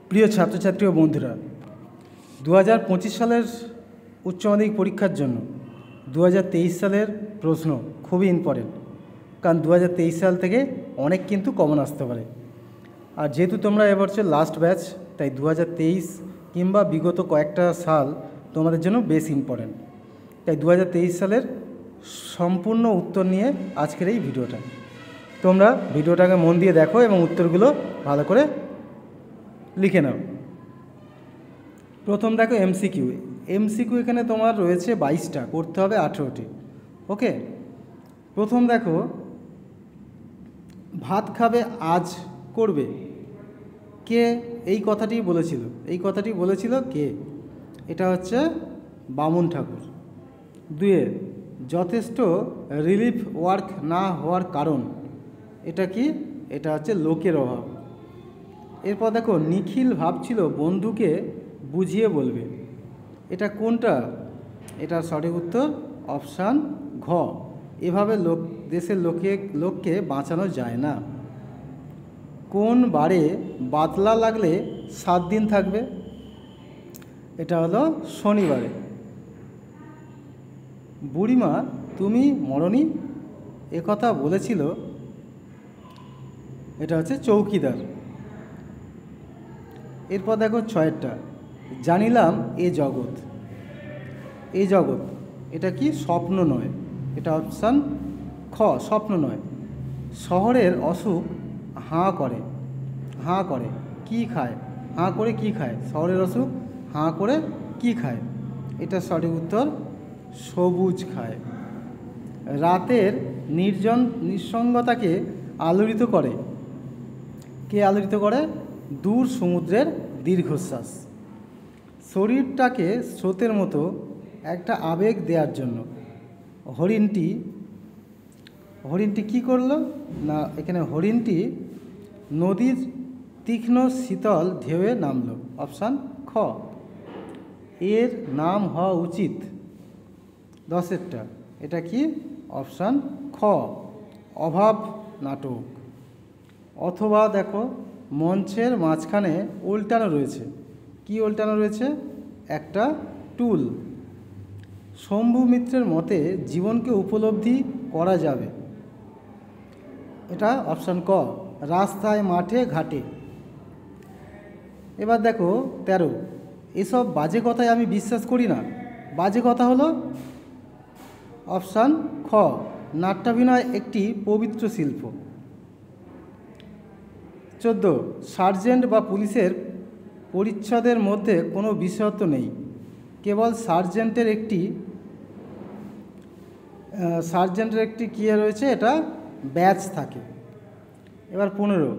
প্রিয় ছাত্রছাত্রী ও বন্ধুরা, 2025 সালের উচ্চ মাধ্যমিক পরীক্ষার জন্য 2023 সালের প্রশ্ন খুবই ইম্পর্টেন্ট। কারণ 2023 সাল থেকে অনেক কিন্তু কমন আসতে পারে। আর যেহেতু তোমরা এবছর লাস্ট ব্যাচ, তাই 2023 কিংবা বিগত কয়েকটা সাল তোমাদের জন্য বেশ ইম্পর্টেন্ট। তাই 2023 সালের সম্পূর্ণ উত্তর নিয়ে আজকের এই ভিডিওটা। তোমরা ভিডিওটাকে মন দিয়ে দেখো এবং উত্তরগুলো ভালো করে লিখে নাও। প্রথম দেখো এমসিকিউ। এখানে তোমার রয়েছে 22টা, করতে হবে 18টি। ওকে, প্রথম দেখো, ভাত খাবে আজ করবে, কে এই কথাটি বলেছিল কে? এটা হচ্ছে বামুন ঠাকুর। 2 যথেষ্ট রিলিফ ওয়ার্ক না হওয়ার কারণ, এটা কি? এটা হচ্ছে লোকের অভাব। এরপর দেখো, নিখিল ভাবছিল বন্ধুকে বুঝিয়ে বলবে, এটা কোনটা? এটার সঠিক উত্তর অপশান ঘ। এভাবে দেশের লোককে বাঁচানো যায় না। কোন বারে বাতলা লাগলে 7 দিন থাকবে? এটা হলো শনিবারে। বুড়িমা তুমি মরনি একথা বলেছিল, এটা হচ্ছে চৌকিদার। এরপর দেখো 6টা, জানিলাম এ জগৎ, এটা কি? স্বপ্ন নয়। এটা অপশান খ, স্বপ্ন নয়। শহরের অসুখ হাঁ করে কি খায়? হাঁ করে কি খায়? শহরের অসুখ হাঁ করে কি খায়? এটা সঠিক উত্তর সবুজ খায়। রাতের নিঃসঙ্গতাকে আলোড়িত করে, কে আলোড়িত করে? দূর সমুদ্রের দীর্ঘশ্বাস। শরীরটাকে স্রোতের মতো একটা আবেগ দেওয়ার জন্য হরিণটি কি করলো না? এখানে হরিণটি নদীর তীক্ষ্ণ শীতল ঢেউয়ে নামলো। অপশান খ। এর নাম হওয়া উচিত 10টা, এটা কি? অপশান খ, অভাব নাটক। অথবা দেখো, মঞ্চের মাঝখানে উল্টানো রয়েছে, কি উল্টানো রয়েছে? একটা টুল। শম্ভু মিত্রের মতে জীবনকে উপলব্ধি করা যাবে, এটা অপশান ক, রাস্তায় মাঠে ঘাটে। এবার দেখো 13, এসব বাজে কথায় আমি বিশ্বাস করি না। বাজে কথা হলো অপশান খ, নাট্যাভিনয় একটি পবিত্র শিল্প। 14, সার্জেন্ট বা পুলিশের পরিচ্ছদের মধ্যে কোনো বিশেষত্ব নেই, কেবল সার্জেন্টের একটি কী রয়েছে? এটা ব্যাজ থাকে। এবার 15,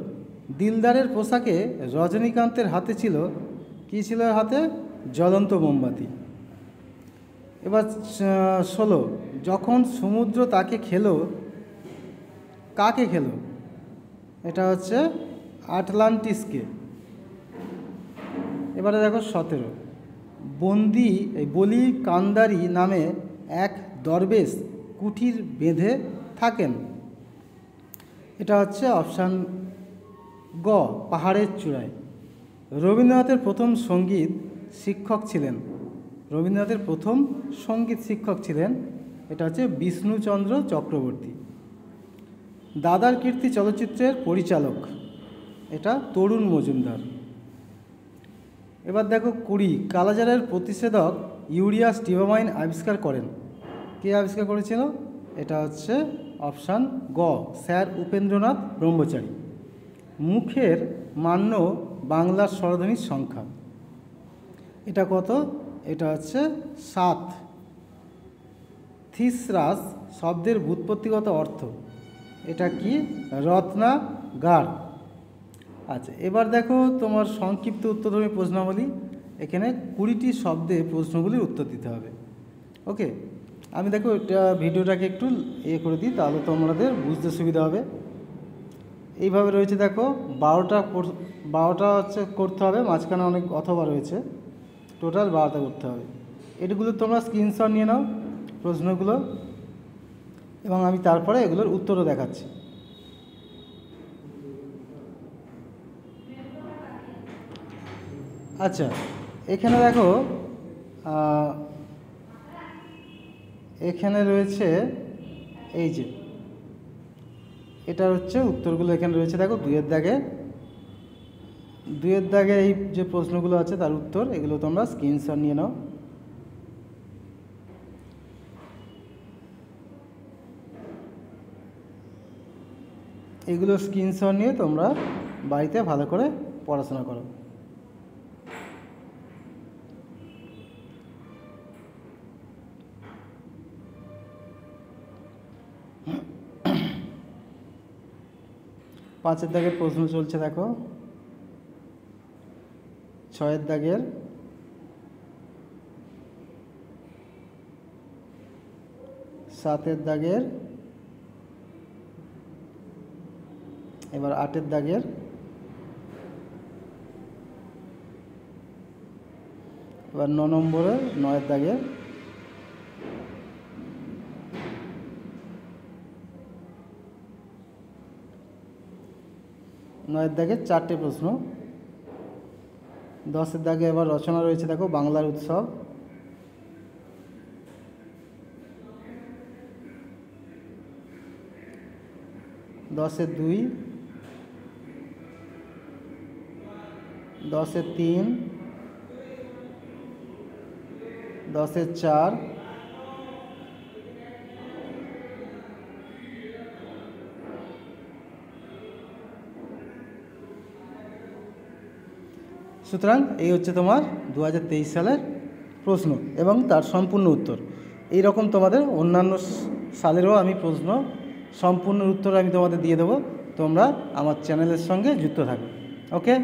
দিলদারের পোশাকে রজনীকান্তের হাতে ছিল কী? ছিল হাতে জ্বলন্ত মোমবাতি। এবার 16, যখন সমুদ্র তাকে খেলো, কাকে খেলো? এটা হচ্ছে আটলান্টিসকে। এবারে দেখো 17, বলি কান্দারি নামে এক দরবেশ কুঠির বেঁধে থাকেন, এটা হচ্ছে অপশান গ, পাহাড়ের চূড়ায়। রবীন্দ্রনাথের প্রথম সঙ্গীত শিক্ষক ছিলেন, এটা হচ্ছে বিষ্ণুচন্দ্র চক্রবর্তী। দাদার কীর্তি চলচ্চিত্রের পরিচালক, এটা তরুণ মজুমদার। এবার দেখো 20, কালাজ্বরের প্রতিষেধক ইউরিয়া স্টিবামাইন আবিষ্কার করেন, কে আবিষ্কার করেছিল? এটা হচ্ছে অপশান গ, স্যার উপেন্দ্রনাথ ব্রহ্মচারী। মুখের মান্য বাংলার স্বরধ্বনির সংখ্যা, এটা কত? এটা হচ্ছে 7। থিসরাস শব্দের ব্যুৎপত্তিগত অর্থ, এটা কি? রত্নাগার। আচ্ছা, এবার দেখো তোমার সংক্ষিপ্ত উত্তরধর্মী প্রশ্নাবলী। এখানে 20টি শব্দে প্রশ্নগুলির উত্তর দিতে হবে। ওকে, আমি দেখো এটা ভিডিওটাকে একটু করে দিই, তাহলে তোমাদের বুঝতে সুবিধা হবে। এইভাবে রয়েছে, দেখো 12টা হচ্ছে করতে হবে, মাঝখানে অনেক অথবা রয়েছে, টোটাল 12টা করতে হবে। এগুলো তোমরা স্ক্রিনশট নিয়ে নাও প্রশ্নগুলো, এবং আমি তারপরে এগুলোর উত্তরও দেখাচ্ছি। আচ্ছা, এখানে দেখো এখানে রয়েছে এই যে এটা হচ্ছে উত্তরগুলো এখানে রয়েছে, দেখো দুইয়ের দাগে এই যে প্রশ্নগুলো আছে তার উত্তর, এগুলো তোমরা স্ক্রিনশট নিয়ে নাও। এগুলো স্ক্রিনশট নিয়ে তোমরা বাড়িতে ভালো করে পড়াশোনা করো। পাঁচের দাগের প্রশ্ন চলছে, দেখো ছয়ের দাগের, সাতের দাগের, এবার আটের দাগের, এবার 9 নম্বরের 9-এর দাগের, নয়ের দাগে 4টে প্রশ্ন। 10-এর দাগে এবার রচনা রয়েছে, দেখো বাংলার উৎসব। দশের 2, 10-এর 3, 10-এর 4, সুতরাং এই হচ্ছে তোমার 2023 সালের প্রশ্ন এবং তার সম্পূর্ণ উত্তর। এই রকম তোমাদের অন্যান্য সালেরও আমি প্রশ্ন সম্পূর্ণ উত্তর আমি তোমাদের দিয়ে দেবো, তোমরা আমার চ্যানেলের সঙ্গে যুক্ত থাকো। ওকে।